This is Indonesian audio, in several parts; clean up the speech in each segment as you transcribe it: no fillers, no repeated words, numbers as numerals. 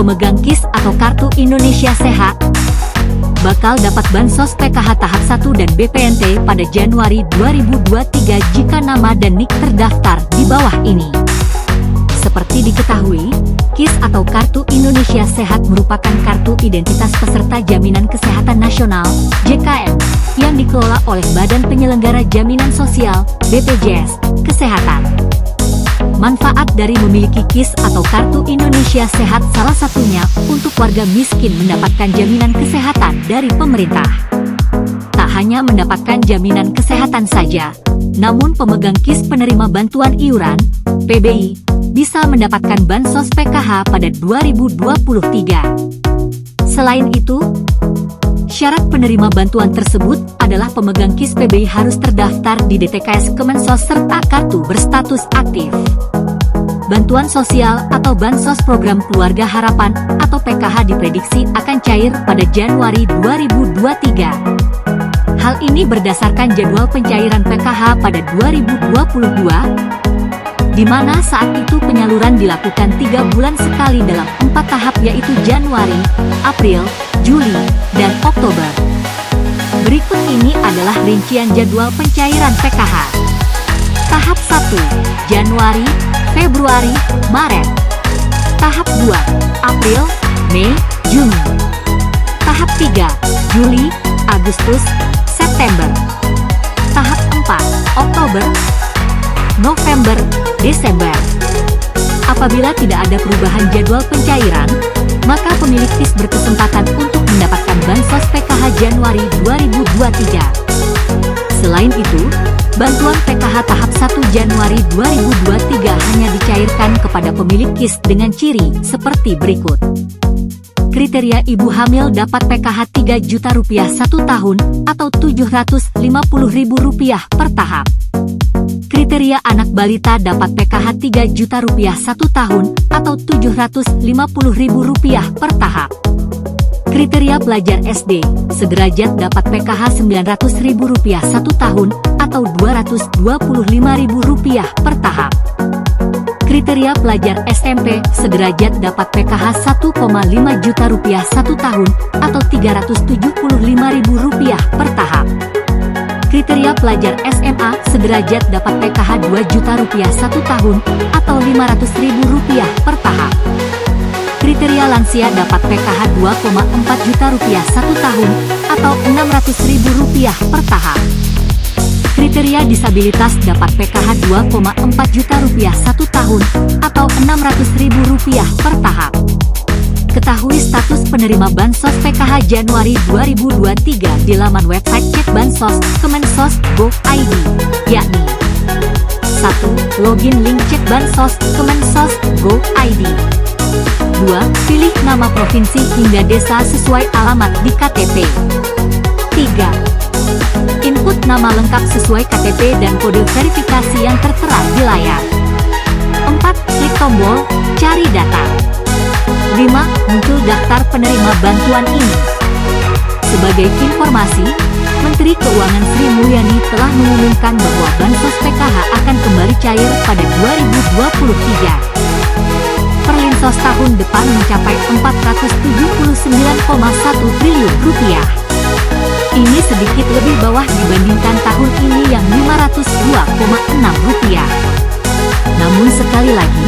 Pemegang KIS atau Kartu Indonesia Sehat bakal dapat Bansos PKH tahap 1 dan BPNT pada Januari 2023 jika nama dan NIK terdaftar di bawah ini. Seperti diketahui, KIS atau Kartu Indonesia Sehat merupakan kartu identitas peserta Jaminan Kesehatan Nasional (JKN) yang dikelola oleh Badan Penyelenggara Jaminan Sosial (BPJS) Kesehatan. Manfaat dari memiliki KIS atau Kartu Indonesia Sehat salah satunya untuk warga miskin mendapatkan jaminan kesehatan dari pemerintah. Tak hanya mendapatkan jaminan kesehatan saja, namun pemegang KIS penerima bantuan iuran (PBI) bisa mendapatkan Bansos PKH pada 2023. Selain itu, syarat penerima bantuan tersebut adalah pemegang KIS PBI harus terdaftar di DTKS Kemensos serta kartu berstatus aktif. Bantuan sosial atau Bansos Program Keluarga Harapan atau PKH diprediksi akan cair pada Januari 2023. Hal ini berdasarkan jadwal pencairan PKH pada 2022, di mana saat itu penyaluran dilakukan 3 bulan sekali dalam 4 tahap yaitu Januari, April, Juli, dan Oktober. Berikut ini adalah rincian jadwal pencairan PKH. Tahap 1, Januari, Februari, Maret. Tahap 2, April, Mei, Juni. Tahap 3, Juli, Agustus, September. Tahap 4, Oktober, November, Desember. Apabila tidak ada perubahan jadwal pencairan, maka pemilik KIS berkesempatan untuk mendapatkan Bansos PKH Januari 2023. Selain itu, bantuan PKH tahap 1 Januari 2023 hanya dicairkan kepada pemilik KIS dengan ciri seperti berikut. Kriteria ibu hamil dapat PKH Rp3 juta 1 tahun atau Rp750.000 per tahap. Kriteria anak balita dapat PKH Rp3 juta 1 tahun atau Rp750.000 per tahap. Kriteria pelajar SD sederajat dapat PKH Rp900.000 1 tahun atau Rp225.000 per tahap. Kriteria pelajar SMP sederajat dapat PKH Rp1,5 juta 1 tahun atau Rp375.000 per tahap. Kriteria pelajar SMA sederajat dapat PKH Rp2 juta 1 tahun atau Rp500.000 per tahap. Kriteria lansia dapat PKH Rp2,4 juta 1 tahun atau Rp600.000 per tahap. Kriteria disabilitas dapat PKH Rp2,4 juta 1 tahun atau Rp600.000 per tahap. Ketahui status penerima Bansos PKH Januari 2023 di laman website Cek Bansos Kemensos.go.id, yakni 1. Login link Cek Bansos Kemensos.go.id. 2. Pilih nama provinsi hingga desa sesuai alamat di KTP. 3. Input nama lengkap sesuai KTP dan kode verifikasi yang tertera di layar. 4. Klik tombol Cari Data. 5. Muncul daftar penerima bantuan ini. Sebagai informasi, Menteri Keuangan Sri Mulyani telah mengumumkan bahwa Bansos PKH akan kembali cair pada 2023. Perlinsos tahun depan mencapai Rp479,1 triliun. Ini sedikit lebih bawah dibandingkan tahun ini yang Rp502,6. Namun sekali lagi,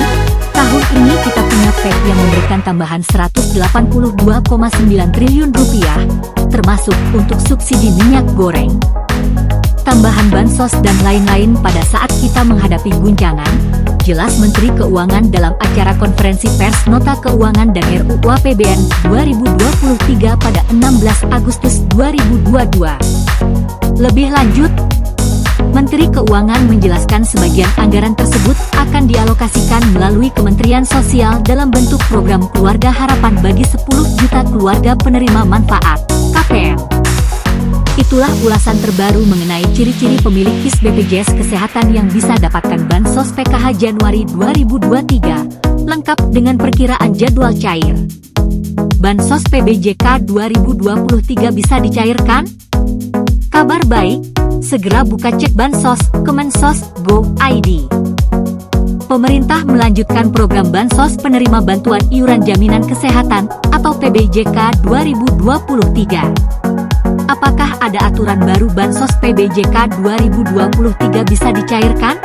tahun ini kita punya PEK yang memberikan tambahan Rp182,9 triliun, termasuk untuk subsidi minyak goreng, tambahan bansos dan lain-lain pada saat kita menghadapi guncangan. Jelas Menteri Keuangan dalam acara konferensi pers Nota Keuangan dan RUU APBN 2023 pada 16 Agustus 2022. Lebih lanjut, Menteri Keuangan menjelaskan sebagian anggaran tersebut akan dialokasikan melalui Kementerian Sosial dalam bentuk program Keluarga Harapan bagi 10 juta keluarga penerima manfaat (KPM). Itulah ulasan terbaru mengenai ciri-ciri pemilik KIS BPJS Kesehatan yang bisa dapatkan Bansos PKH Januari 2023, lengkap dengan perkiraan jadwal cair. Bansos PBJK 2023 bisa dicairkan? Kabar baik, segera buka Cek Bansos Kemensos.go.id. pemerintah melanjutkan program Bansos Penerima Bantuan Iuran Jaminan Kesehatan atau PBJK 2023. Apakah ada aturan baru Bansos PBJK 2023 bisa dicairkan?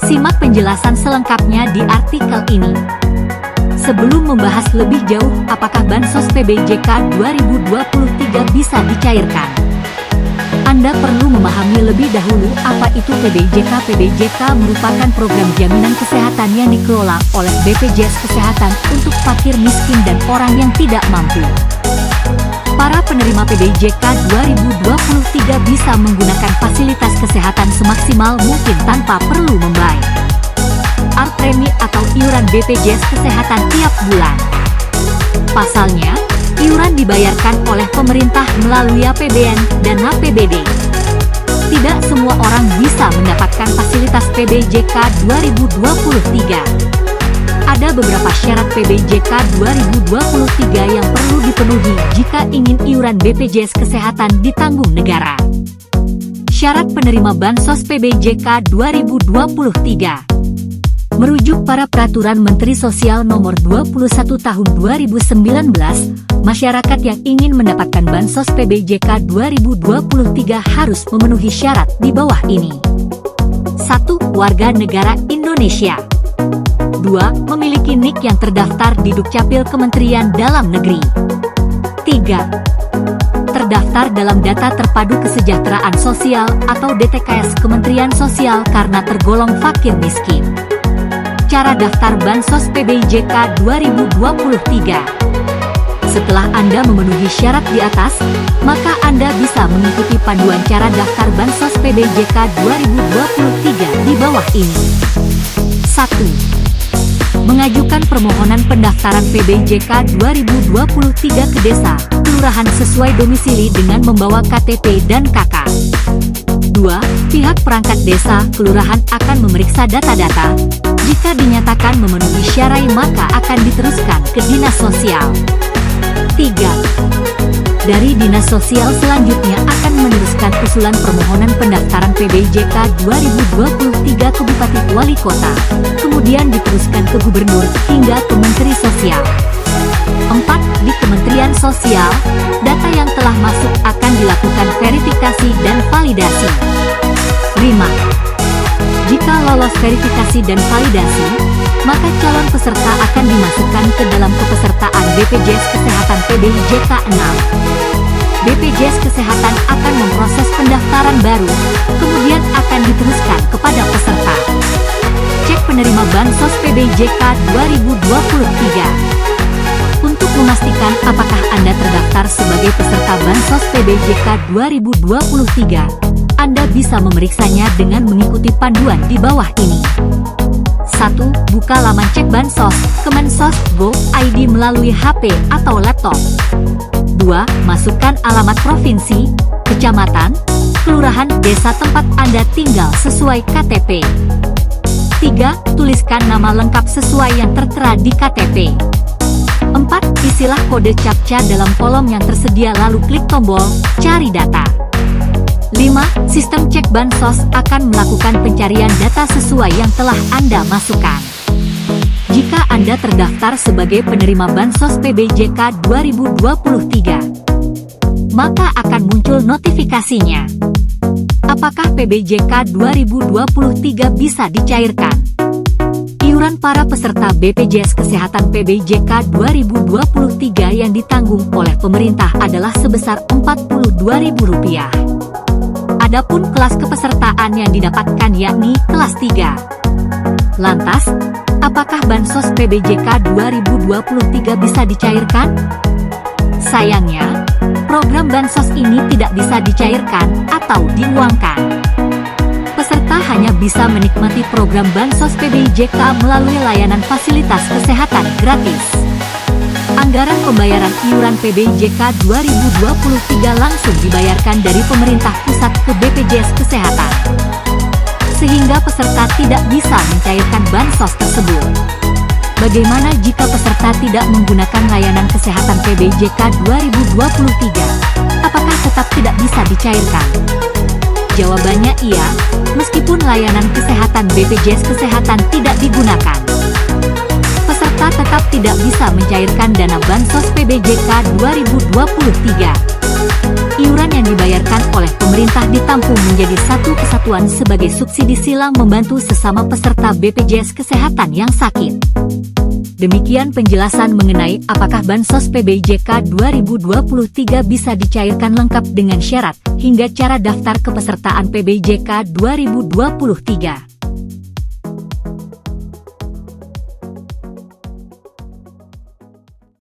Simak penjelasan selengkapnya di artikel ini. Sebelum membahas lebih jauh apakah Bansos PBJK 2023 bisa dicairkan, Anda perlu memahami lebih dahulu apa itu PBJK. PBJK merupakan program jaminan kesehatan yang dikelola oleh BPJS Kesehatan untuk fakir miskin dan orang yang tidak mampu. Para penerima PBJK 2023 bisa menggunakan fasilitas kesehatan semaksimal mungkin tanpa perlu membayar premi atau iuran BPJS Kesehatan tiap bulan. Pasalnya, iuran dibayarkan oleh pemerintah melalui APBN dan APBD. Tidak semua orang bisa mendapatkan fasilitas PBJK 2023. Ada beberapa syarat PBJK 2023 yang perlu dipenuhi jika ingin iuran BPJS Kesehatan ditanggung negara. Syarat penerima Bansos PBJK 2023. Merujuk para Peraturan Menteri Sosial Nomor 21 Tahun 2019, masyarakat yang ingin mendapatkan Bansos PBJK 2023 harus memenuhi syarat di bawah ini. 1. Warga negara Indonesia. 2. Memiliki NIK yang terdaftar di Dukcapil Kementerian Dalam Negeri. 3. Terdaftar dalam Data Terpadu Kesejahteraan Sosial atau DTKS Kementerian Sosial karena tergolong fakir miskin. Cara daftar Bansos PBJK 2023. Setelah Anda memenuhi syarat di atas, maka Anda bisa mengikuti panduan cara daftar Bansos PBJK 2023 di bawah ini. 1. Mengajukan permohonan pendaftaran PBJK 2023 ke desa, kelurahan sesuai domisili dengan membawa KTP dan KK. 2. Pihak perangkat desa, kelurahan akan memeriksa data-data. Jika dinyatakan memenuhi syarat maka akan diteruskan ke Dinas Sosial. 3. Dari Dinas Sosial selanjutnya akan meneruskan usulan permohonan pendaftaran PBJK 2023 ke Bupati Wali Kota, kemudian diteruskan ke Gubernur hingga ke Menteri Sosial. 4. Di Kementerian Sosial, data yang telah masuk akan dilakukan verifikasi dan validasi. 5. Jika lolos verifikasi dan validasi, maka calon peserta akan dimasukkan ke dalam kepesertaan BPJS Kesehatan PBJK 6. BPJS Kesehatan akan memproses pendaftaran baru, kemudian akan diteruskan kepada peserta. Cek penerima Bansos PBJK 2023. Untuk memastikan apakah Anda terdaftar sebagai peserta Bansos PBJK 2023, Anda bisa memeriksanya dengan mengikuti panduan di bawah ini. 1. Buka laman cek Bansos, Kemensos.go.id melalui HP atau laptop. 2. Masukkan alamat provinsi, kecamatan, kelurahan, desa tempat Anda tinggal sesuai KTP. 3. Tuliskan nama lengkap sesuai yang tertera di KTP. 4. Isilah kode CAPTCHA dalam kolom yang tersedia lalu klik tombol Cari Data. 5. Sistem cek Bansos akan melakukan pencarian data sesuai yang telah Anda masukkan. Jika Anda terdaftar sebagai penerima Bansos PBJK 2023, maka akan muncul notifikasinya. Apakah PBJK 2023 bisa dicairkan? Iuran para peserta BPJS Kesehatan PBJK 2023 yang ditanggung oleh pemerintah adalah sebesar Rp42.000. Adapun kelas kepesertaan yang didapatkan yakni kelas 3. Lantas, apakah Bansos PBJK 2023 bisa dicairkan? Sayangnya, program Bansos ini tidak bisa dicairkan atau diuangkan. Peserta hanya bisa menikmati program Bansos PBJK melalui layanan fasilitas kesehatan gratis. Anggaran pembayaran iuran PBJK 2023 langsung dibayarkan dari pemerintah pusat ke BPJS Kesehatan, sehingga peserta tidak bisa mencairkan bansos tersebut. Bagaimana jika peserta tidak menggunakan layanan kesehatan PBJK 2023? Apakah tetap tidak bisa dicairkan? Jawabannya iya, Meskipun layanan kesehatan BPJS Kesehatan tidak digunakan, peserta tetap tidak bisa mencairkan dana Bansos PBJK 2023. Iuran yang dibayarkan oleh pemerintah ditampung menjadi satu kesatuan sebagai subsidi silang membantu sesama peserta BPJS Kesehatan yang sakit. Demikian penjelasan mengenai apakah Bansos PBJK 2023 bisa dicairkan lengkap dengan syarat, hingga cara daftar kepesertaan PBJK 2023.